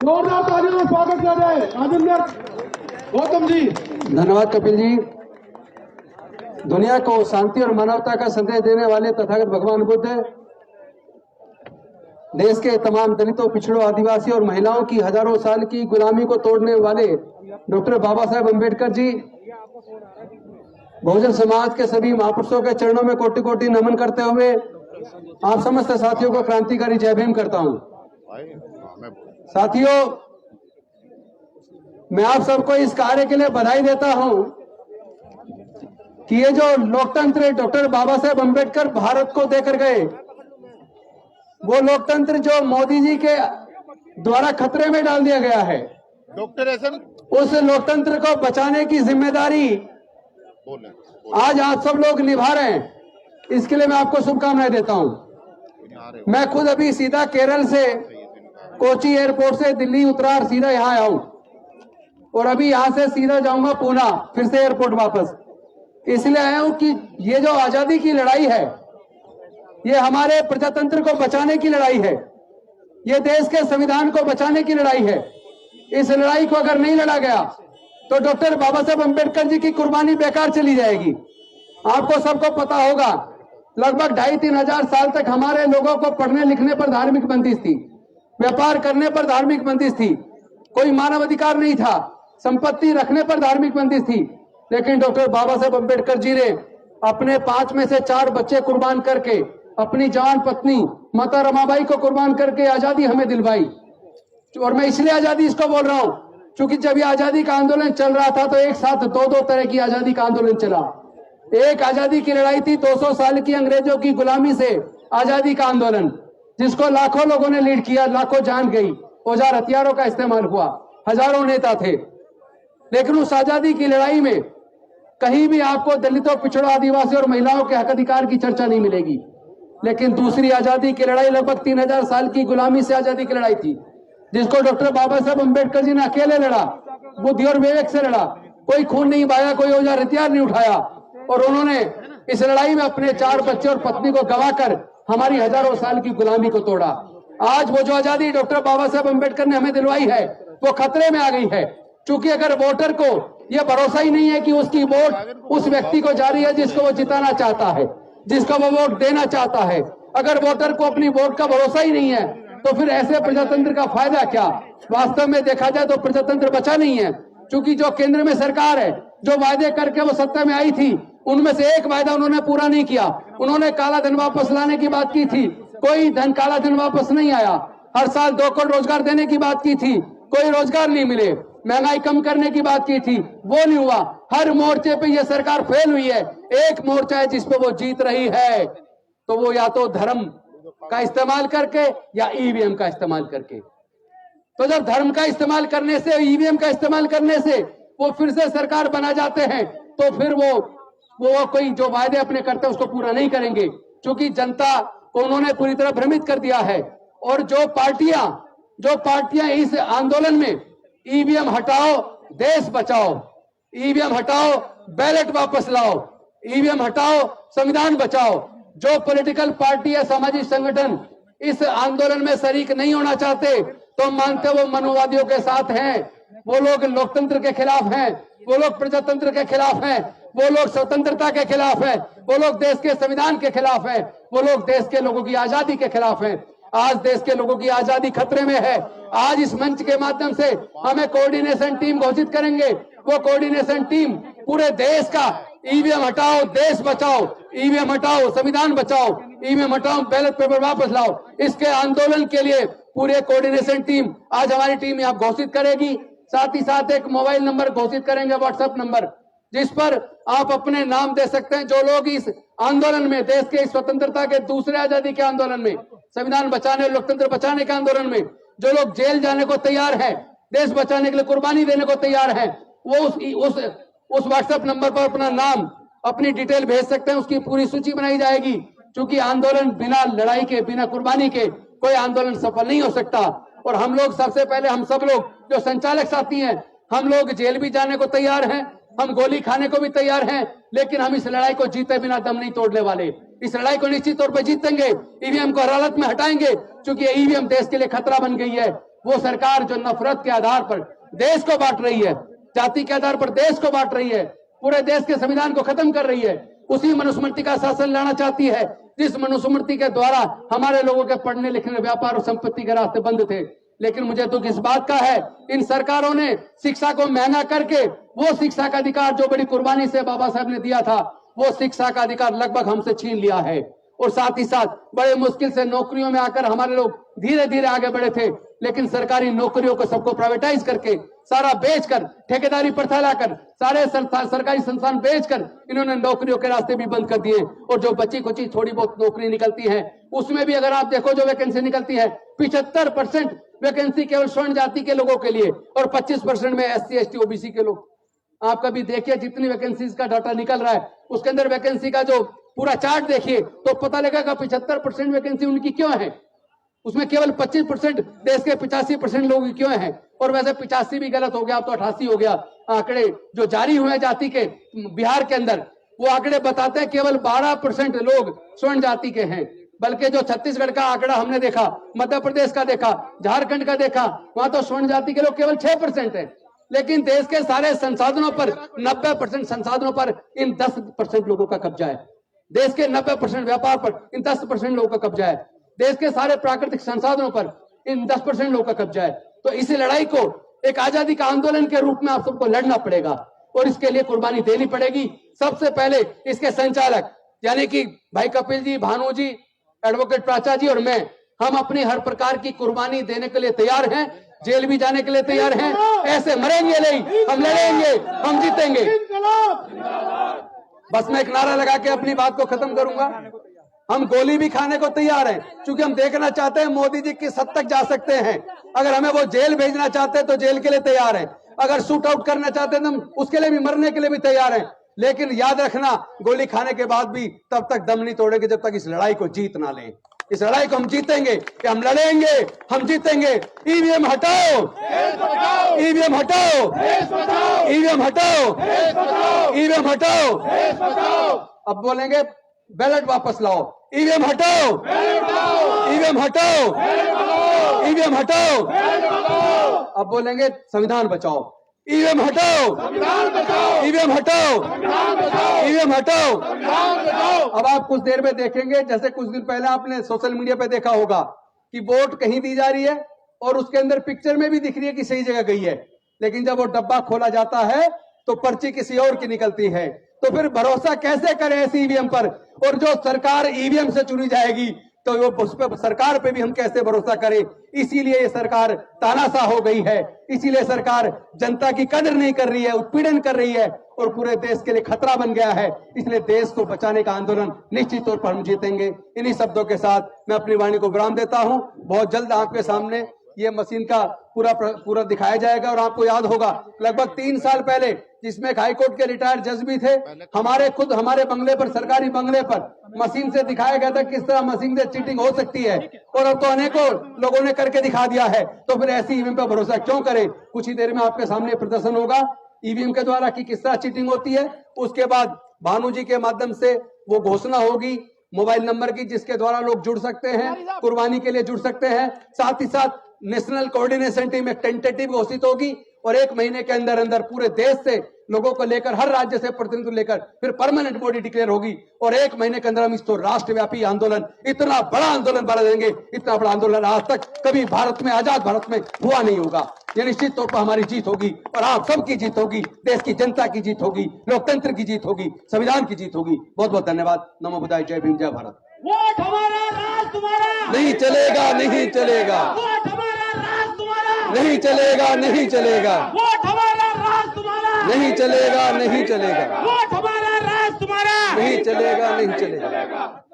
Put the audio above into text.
जोरदार तालियों से स्वागत किया जाए राजेंद्र गौतम जी। धन्यवाद कपिल जी। दुनिया को शांति और मानवता का संदेश देने वाले तथागत भगवान बुद्ध देश के तमाम दलितों, पिछड़ों, आदिवासी और महिलाओं की हजारों साल की गुलामी को तोड़ने वाले डॉक्टर बाबा साहेब अम्बेडकर जी, बहुजन समाज के सभी महापुरुषों के चरणों में कोटि कोटि नमन करते हुए आप समस्त साथियों को क्रांतिकारी जय भीम करता हूं। साथियों, मैं आप सबको इस कार्य के लिए बधाई देता हूं कि ये जो लोकतंत्र डॉक्टर बाबा साहेब अम्बेडकर भारत को देकर गए, वो लोकतंत्र जो मोदी जी के द्वारा खतरे में डाल दिया गया है, डॉक्टर एसएम, उस लोकतंत्र को बचाने की जिम्मेदारी आज आप सब लोग निभा रहे हैं। इसके लिए मैं आपको शुभकामनाएं देता हूं। मैं खुद अभी सीधा केरल से कोची एयरपोर्ट से दिल्ली उतरा और सीधा यहाँ आया हूं, और अभी यहां से सीधा जाऊंगा पूना, फिर से एयरपोर्ट वापस। इसलिए आया हूं कि ये जो आजादी की लड़ाई है, ये हमारे प्रजातंत्र को बचाने की लड़ाई है, ये देश के संविधान को बचाने की लड़ाई है। इस लड़ाई को अगर नहीं लड़ा गया तो डॉक्टर बाबा साहेब अम्बेडकर जी की कुर्बानी बेकार चली जाएगी। आपको सबको पता होगा, लगभग 2,500-3 हजार साल तक हमारे लोगों को पढ़ने लिखने पर धार्मिक बंदिश थी, व्यापार करने पर धार्मिक बंदिश थी, कोई मानव अधिकार नहीं था, संपत्ति रखने पर धार्मिक बंदिश थी। लेकिन डॉक्टर बाबा साहेब अम्बेडकर जी ने अपने 5 में से 4 बच्चे कुर्बान करके, अपनी जवान पत्नी माता रमाबाई को कुर्बान करके आजादी हमें दिलवाई। और मैं इसलिए आजादी इसको बोल रहा हूं क्योंकि जब ये आजादी का आंदोलन चल रहा था तो एक साथ दो तरह की आजादी का आंदोलन चला। एक आजादी की लड़ाई थी 200 साल की अंग्रेजों की गुलामी से आजादी का आंदोलन, जिसको लाखों लोगों ने लीड किया, लाखों जान गई, औजार हथियारों का इस्तेमाल हुआ, हजारों नेता थे। लेकिन उस आजादी की लड़ाई में कहीं भी आपको दलितों, पिछड़ों, आदिवासी और महिलाओं के हक अधिकार की चर्चा नहीं मिलेगी। लेकिन दूसरी आजादी की लड़ाई लगभग 3,000 साल की गुलामी से आजादी की लड़ाई थी, जिसको डॉक्टर बाबा साहेब अम्बेडकर जी ने अकेले लड़ा, बुद्धि और विवेक से लड़ा, कोई खून नहीं बहाया, कोई औजार हथियार नहीं उठाया, और उन्होंने इस लड़ाई में अपने 4 बच्चे और पत्नी को गवाकर हमारी हजारों साल की गुलामी को तोड़ा। आज वो जो आजादी डॉक्टर बाबा साहेब अम्बेडकर ने हमें दिलवाई है, वो खतरे में आ गई है। क्योंकि अगर वोटर को यह भरोसा ही नहीं है कि उसकी वोट उस व्यक्ति को जा रही है जिसको वो जिताना चाहता है, जिसको वो वोट देना चाहता है, अगर वोटर को अपनी वोट का भरोसा ही नहीं है, तो फिर ऐसे प्रजातंत्र का फायदा क्या? वास्तव में देखा जाए तो प्रजातंत्र बचा नहीं है। क्योंकि जो केंद्र में सरकार है, जो वायदे करके वो सत्ता में आई थी, उनमें से एक वायदा उन्होंने पूरा नहीं किया। उन्होंने काला धन वापस लाने की बात की थी, कोई धन काला धन वापस नहीं आया। हर साल 2 करोड़ रोजगार देने की बात की थी, कोई रोजगार नहीं मिले। महंगाई कम करने की बात की थी, वो नहीं हुआ। हर मोर्चे पे ये सरकार फेल हुई है। एक मोर्चा है जिसपे वो जीत रही है, तो वो या तो धर्म का इस्तेमाल करके या ईवीएम का इस्तेमाल करके। तो जब धर्म का इस्तेमाल करने से, ईवीएम का इस्तेमाल करने से वो फिर से सरकार बना जाते हैं, तो फिर वो कोई जो वायदे अपने करते हैं उसको पूरा नहीं करेंगे। क्योंकि जनता को उन्होंने पूरी तरह भ्रमित कर दिया है। और जो पार्टियां इस आंदोलन में ईवीएम हटाओ, देश बचाओ, ईवीएम हटाओ, बैलेट वापस लाओ, ईवीएम हटाओ, संविधान बचाओ, जो पॉलिटिकल पार्टी या सामाजिक संगठन इस आंदोलन में शरीक नहीं होना चाहते, तो मानते वो मनोवादियों के साथ हैं, वो लोग लोकतंत्र के खिलाफ हैं, वो लोग प्रजातंत्र के खिलाफ हैं, वो लोग स्वतंत्रता के खिलाफ हैं, वो लोग देश के संविधान के खिलाफ हैं, वो लोग देश के लोगों की आजादी के खिलाफ हैं। आज देश के लोगों की आजादी खतरे में है। आज इस मंच के माध्यम से हमें कोऑर्डिनेशन टीम घोषित करेंगे। वो कोऑर्डिनेशन टीम पूरे देश का ईवीएम हटाओ, देश बचाओ, ईवीएम हटाओ, संविधान बचाओ, ईवीएम हटाओ, बैलेट पेपर वापस लाओ, इसके आंदोलन के लिए पूरे कोऑर्डिनेशन टीम आज हमारी टीम यहाँ घोषित करेगी। साथ ही साथ एक मोबाइल नंबर घोषित करेंगे, व्हाट्सएप नंबर, जिस पर आप अपने नाम दे सकते हैं। जो लोग इस आंदोलन में, देश के स्वतंत्रता के दूसरे आजादी के आंदोलन में, संविधान बचाने, लोकतंत्र बचाने के आंदोलन में जो लोग जेल जाने को तैयार हैं, देश बचाने के लिए कुर्बानी देने को तैयार हैं, वो उस व्हाट्सएप नंबर पर अपना नाम, अपनी डिटेल भेज सकते हैं। उसकी पूरी सूची बनाई जाएगी। क्योंकि आंदोलन बिना लड़ाई के, बिना कुर्बानी के कोई आंदोलन सफल नहीं हो सकता। और हम लोग सबसे पहले, हम सब लोग जो संचालक साथी हैं, हम लोग जेल भी जाने को तैयार हैं, हम गोली खाने को भी तैयार हैं, लेकिन हम इस लड़ाई को जीते बिना दम नहीं तोड़ने वाले। इस लड़ाई को निश्चित तौर पर जीतेंगे। ईवीएम को हर हालत में हटाएंगे, क्योंकि ईवीएम देश के लिए खतरा बन गई है। वो सरकार जो नफरत के आधार पर देश को बांट रही है, जाति के आधार पर देश को बांट रही है, पूरे देश के संविधान को खत्म कर रही है, उसी मनुस्मृति का शासन लाना चाहती है जिस मनुस्मृति के द्वारा हमारे लोगों के पढ़ने लिखने, व्यापार और संपत्ति के रास्ते बंद थे। लेकिन मुझे दुख इस बात का है, इन सरकारों ने शिक्षा को महंगा करके वो शिक्षा का अधिकार जो बड़ी कुर्बानी से बाबा साहब ने दिया था, वो शिक्षा का अधिकार लगभग हमसे छीन लिया है। और साथ ही साथ बड़े मुश्किल से नौकरियों में आकर हमारे लोग धीरे धीरे आगे बढ़े थे, लेकिन सरकारी नौकरियों को सबको प्राइवेटाइज करके, सारा बेचकर, ठेकेदारी प्रथा लाकर, सारे सरकारी संस्थान बेचकर इन्होंने नौकरियों के रास्ते भी बंद कर दिए। और जो बची कुची थोड़ी बहुत नौकरी निकलती है, उसमें भी अगर आप देखो जो वैकेंसी निकलती है, 75% वैकेंसी केवल स्वर्ण जाति के लोगों के लिए और 25% में SC ST OBC के लोग। आप कभी देखिए जितनी वैकेंसीज का डाटा निकल रहा है, उसके अंदर वैकेंसी का जो पूरा चार्ट देखिए तो पता लगेगा 75% वैकेंसी उनकी क्यों है, उसमें केवल 25% देश के 85% लोग क्यों हैं। और वैसे 85 भी गलत हो गया, अब तो 88 हो गया। आंकड़े जो जारी हुए जाति के बिहार के अंदर, वो आंकड़े बताते हैं केवल 12% लोग स्वर्ण जाति के हैं, बल्कि जो छत्तीसगढ़ का आंकड़ा हमने देखा, मध्य प्रदेश का देखा, झारखंड का देखा, वहां तो स्वर्ण जाति के लोग केवल 6% है। लेकिन देश के सारे संसाधनों पर 90% संसाधनों पर इन 10% लोगों का कब्जा है। देश के 90% व्यापार पर इन 10% लोगों का कब्जा है। देश के सारे प्राकृतिक संसाधनों पर इन 10% लोगों का कब्जा है। तो इस लड़ाई को एक आजादी का आंदोलन के रूप में आप सबको लड़ना पड़ेगा और इसके लिए कुर्बानी देनी पड़ेगी। सबसे पहले इसके संचालक यानी कि भाई कपिल जी, भानु जी, एडवोकेट प्राचा जी और मैं, हम अपनी हर प्रकार की कुर्बानी देने के लिए तैयार हैं, जेल भी जाने के लिए तैयार हैं। ऐसे मरेंगे नहीं, हम लड़ेंगे, हम जीतेंगे। बस मैं एक नारा लगा के अपनी बात को खत्म करूंगा। हम गोली भी खाने को तैयार हैं, क्योंकि हम देखना चाहते हैं मोदी जी किस हद तक जा सकते हैं। अगर हमें वो जेल भेजना चाहते हैं तो जेल के लिए तैयार हैं, अगर शूट आउट करना चाहते हैं तो हम उसके लिए भी, मरने के लिए भी तैयार हैं। लेकिन याद रखना, गोली खाने के बाद भी तब तक दम नहीं तोड़ेंगे जब तक इस लड़ाई को जीत ना लें। इस लड़ाई को हम जीतेंगे कि हम लड़ेंगे, हम जीतेंगे। ईवीएम हटाओ, ईवीएम हटाओ, ईवीएम हटाओ, ईवीएम हटाओ। अब बोलेंगे बैलेट वापस लाओ, ईवीएम हटाओ, ईवीएम हटाओ, ईवीएम हटाओ। अब बोलेंगे संविधान बचाओ, ईवीएम हटाओ, ईवीएम हटाओ, ईवीएम हटाओ। अब आप कुछ देर में देखेंगे, जैसे कुछ दिन पहले आपने सोशल मीडिया पे देखा होगा कि वोट कहीं दी जा रही है और उसके अंदर पिक्चर में भी दिख रही है कि सही जगह गई है, लेकिन जब वो डब्बा खोला जाता है तो पर्ची किसी और की निकलती है। तो फिर भरोसा कैसे करें ऐसी ईवीएम पर? और जो सरकार ईवीएम से चुनी जाएगी तो वो उस पर, सरकार पे भी हम कैसे भरोसा करें? इसीलिए ये सरकार तानाशाह हो गई है, इसीलिए सरकार जनता की कदर नहीं कर रही है, उत्पीड़न कर रही है और पूरे देश के लिए खतरा बन गया है। इसलिए देश को बचाने का आंदोलन निश्चित तौर पर हम जीतेंगे। इन्हीं शब्दों के साथ मैं अपनी वाणी को विराम देता हूं। बहुत जल्द आपके सामने ये मशीन का पूरा दिखाया जाएगा। और आपको याद होगा लगभग 3 साल पहले, जिसमें एक हाईकोर्ट के रिटायर्ड जज भी थे, हमारे बंगले पर, सरकारी बंगले पर मशीन से दिखाया गया था किस तरह मशीन से चीटिंग हो सकती है। और अब तो अनेकों लोगों ने करके दिखा दिया है, तो फिर ऐसी ईवीएम पर भरोसा क्यों करें? कुछ ही देर में आपके सामने प्रदर्शन होगा ईवीएम के द्वारा कि किस तरह चीटिंग होती है। उसके बाद भानु जी के माध्यम से वो घोषणा होगी मोबाइल नंबर की, जिसके द्वारा लोग जुड़ सकते हैं, कुर्बानी के लिए जुड़ सकते हैं। साथ ही साथ नेशनल कोऑर्डिनेशन टीम एक टेंटेटिव घोषित होगी और 1 महीने के अंदर अंदर पूरे देश से लोगों को लेकर, हर राज्य से प्रतिनिधित्व लेकर फिर परमानेंट बॉडी डिक्लेयर होगी और 1 महीने के अंदर हम इसको राष्ट्रव्यापी आंदोलन, इतना बड़ा आंदोलन बना देंगे, इतना बड़ा आंदोलन आज तक कभी भारत में, आजाद भारत में हुआ नहीं होगा। ये निश्चित तौर पर हमारी जीत होगी और आप सबकी जीत होगी, देश की जनता की जीत होगी, लोकतंत्र की जीत होगी, संविधान की जीत होगी। बहुत बहुत धन्यवाद। नमो बुद्धाय, जय भीम, जय भारत। वोट हमारा, राज तुम्हारा। नहीं चलेगा, नहीं चलेगा, वोट हमारा, राज तुम्हारा। नहीं चलेगा, नहीं चलेगा, वोट हमारा, राज तुम्हारा। नहीं चलेगा, नहीं चलेगा, वोट हमारा, राज तुम्हारा। नहीं चलेगा, नहीं चलेगा।